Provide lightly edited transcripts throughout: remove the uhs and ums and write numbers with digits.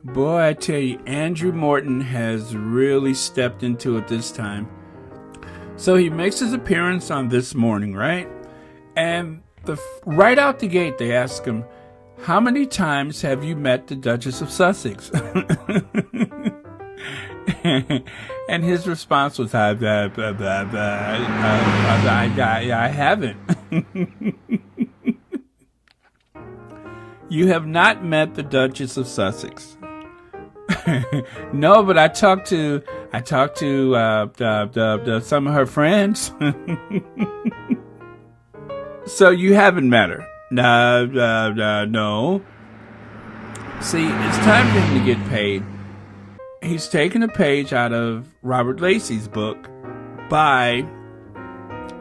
Boy, I tell you, Andrew Morton has really stepped into it this time. So he makes his appearance on This Morning, right? And right out the gate, they ask him, how many times have you met the Duchess of Sussex? And his response was, I haven't. You have not met the Duchess of Sussex. No, but I talked to some of her friends. So you haven't met her? No. See, it's time for him to get paid. He's taken a page out of Robert Lacey's book by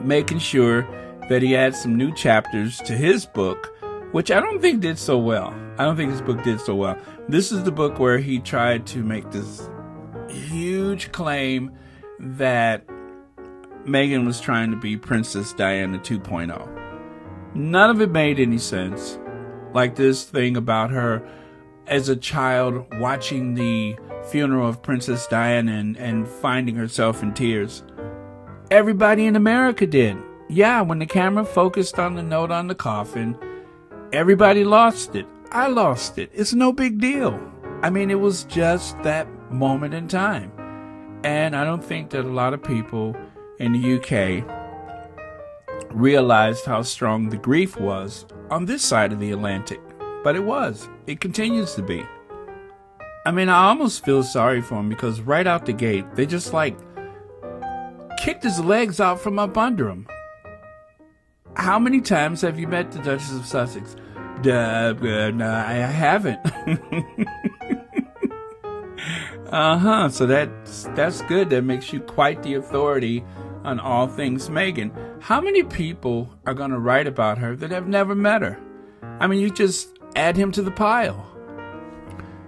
making sure that he adds some new chapters to his book, which I don't think did so well. I don't think his book did so well. This is the book where he tried to make this huge claim that Meghan was trying to be Princess Diana 2.0. None of it made any sense. Like this thing about her as a child watching the funeral of Princess Diana and finding herself in tears. Everybody in America did. Yeah, when the camera focused on the note on the coffin, everybody lost it. I lost it. It's no big deal. I mean, it was just that moment in time. And I don't think that a lot of people in the UK realized how strong the grief was on this side of the Atlantic. But it was. It continues to be. I mean, I almost feel sorry for him because right out the gate, they just kicked his legs out from up under him. How many times have you met the Duchess of Sussex? No, I haven't. So that's good. That makes you quite the authority on all things Meghan. How many people are going to write about her that have never met her? I mean, you just add him to the pile.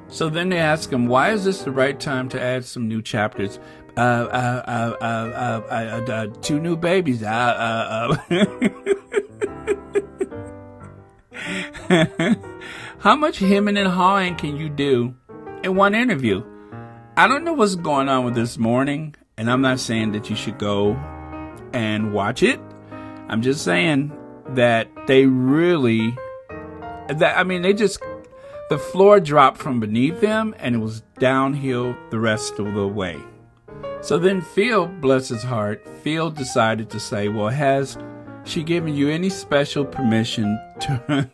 So then they ask him, why is this the right time to add some new chapters? 2 new babies. How much hemming and hawing can you do in one interview? I don't know what's going on with This Morning, and I'm not saying that you should go and watch it. I'm just saying that they the floor dropped from beneath them, and it was downhill the rest of the way. So then Phil, bless his heart, Phil decided to say, well, has she given you any special permission to...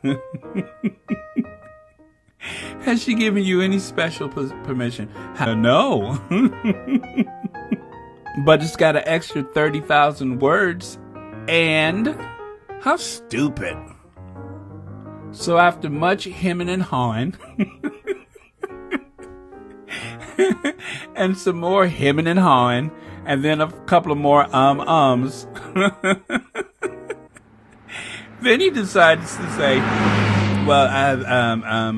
Has she given you any special permission? No. But it's got an extra 30,000 words. And how stupid. So after much hemming and hawing, and some more hemming and hawing, and then a couple of more ums, then he decides to say, well,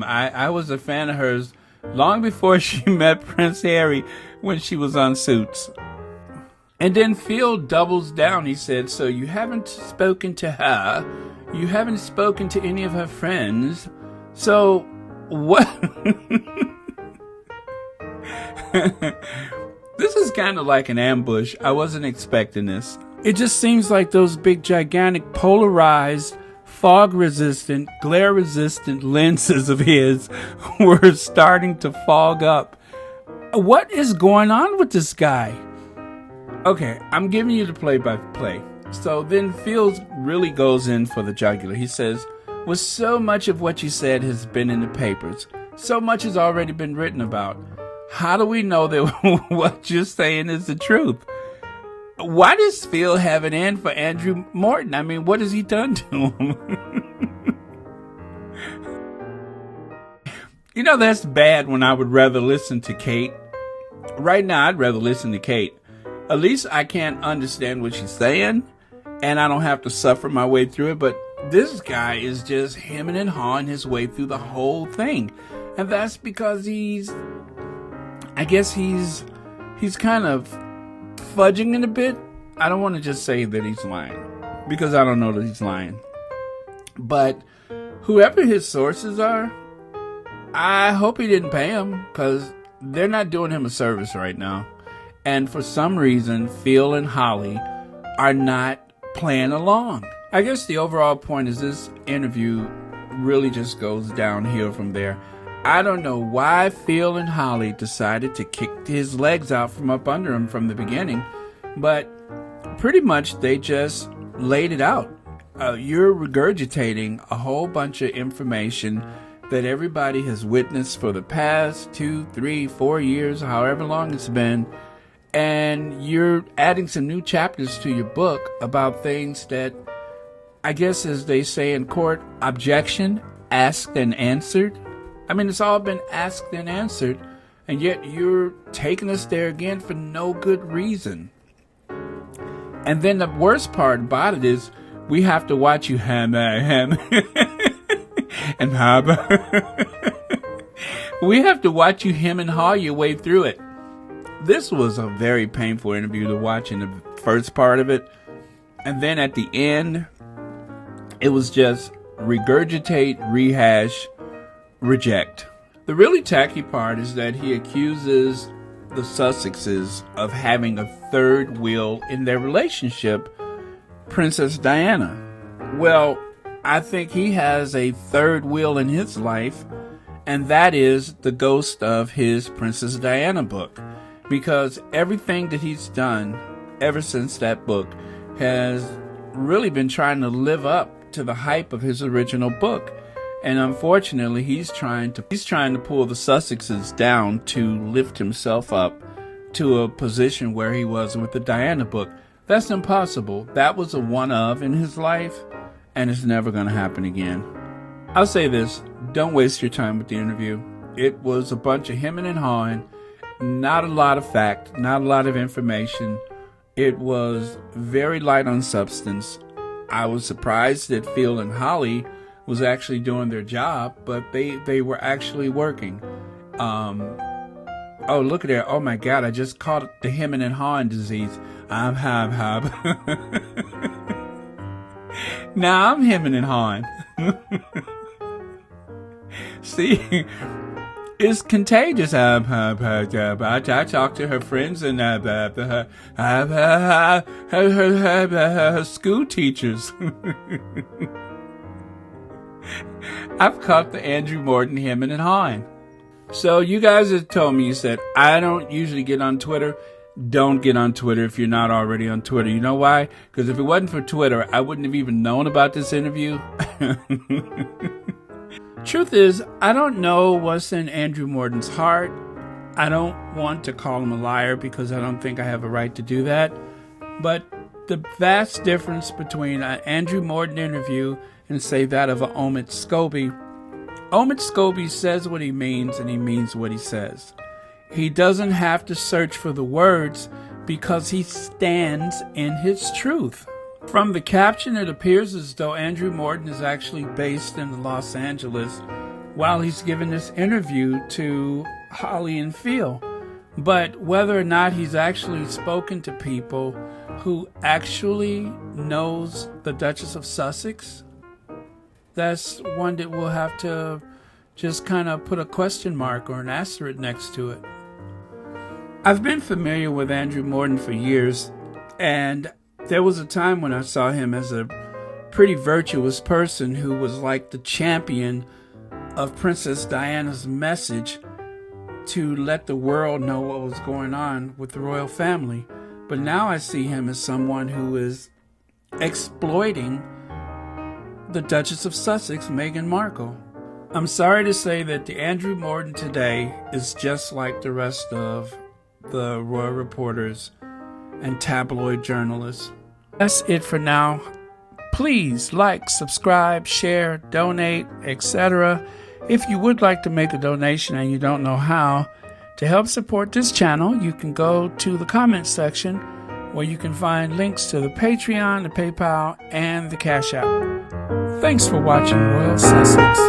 I was a fan of hers long before she met Prince Harry when she was on Suits. And then Phil doubles down. He said, so you haven't spoken to her. You haven't spoken to any of her friends. So what? This is kind of like an ambush. I wasn't expecting this. It just seems like those big, gigantic, polarized, fog-resistant, glare-resistant lenses of his were starting to fog up. What is going on with this guy? Okay, I'm giving you the play-by-play. So then Phil really goes in for the jugular. He says, well, so much of what you said has been in the papers. So much has already been written about. How do we know that what you're saying is the truth? Why does Phil have an end for Andrew Morton? I mean, what has he done to him? You know, that's bad when I would rather listen to Kate. Right now, I'd rather listen to Kate. At least I can't understand what she's saying, and I don't have to suffer my way through it. But this guy is just hemming and hawing his way through the whole thing. And that's because he's kind of fudging it a bit. I don't want to just say that he's lying, because I don't know that he's lying. But whoever his sources are, I hope he didn't pay him, because they're not doing him a service right now. And for some reason, Phil and Holly are not playing along. I guess the overall point is this interview really just goes downhill from there. I don't know why Phil and Holly decided to kick his legs out from up under him from the beginning, but pretty much they just laid it out. You're regurgitating a whole bunch of information that everybody has witnessed for the past 2, 3, 4 years, however long it's been, and you're adding some new chapters to your book about things that, I guess as they say in court, objection, asked and answered. I mean, it's all been asked and answered, and yet you're taking us there again for no good reason. And then the worst part about it is we have to watch you and we have to watch you hem and haw your way through it. This was a very painful interview to watch in the first part of it, and then at the end, it was just regurgitate, rehash, reject. The really tacky part is that he accuses the Sussexes of having a third wheel in their relationship, Princess Diana. Well, I think he has a third wheel in his life, and that is the ghost of his Princess Diana book. Because everything that he's done ever since that book has really been trying to live up to the hype of his original book. And unfortunately, he's trying to pull the Sussexes down to lift himself up to a position where he was with the Diana book. That's impossible. That was a one-of in his life, and it's never going to happen again. I'll say this, don't waste your time with the interview. It was a bunch of hemming and hawing, not a lot of fact, not a lot of information. It was very light on substance. I was surprised that Phil and Holly was actually doing their job, but they were actually working. Oh, look at that. Oh my God, I just caught the hemming and hawing disease. I'm hab. Now I'm hemming and hawing. See, it's contagious. I talk to her friends and her school teachers. I've caught the Andrew Morton hemming and hawing. So you guys have told me, you said, I don't usually get on Twitter. Don't get on Twitter if you're not already on Twitter. You know why? Because if it wasn't for Twitter, I wouldn't have even known about this interview. Truth is, I don't know what's in Andrew Morton's heart. I don't want to call him a liar because I don't think I have a right to do that. But the vast difference between an Andrew Morton interview and say that of an Omid Scobie. Omid Scobie says what he means and he means what he says. He doesn't have to search for the words because he stands in his truth. From the caption, it appears as though Andrew Morton is actually based in Los Angeles while he's giving this interview to Holly and Phil. But whether or not he's actually spoken to people who actually knows the Duchess of Sussex, that's one that we'll have to just kind of put a question mark or an asterisk next to it. I've been familiar with Andrew Morton for years, and there was a time when I saw him as a pretty virtuous person who was like the champion of Princess Diana's message to let the world know what was going on with the royal family. But now I see him as someone who is exploiting the Duchess of Sussex, Meghan Markle. I'm sorry to say that the Andrew Morton today is just like the rest of the royal reporters and tabloid journalists. That's it for now. Please like, subscribe, share, donate, etc. If you would like to make a donation and you don't know how, to help support this channel, you can go to the comments section where you can find links to the Patreon, the PayPal, and the Cash App. Thanks for watching Royal Sussex.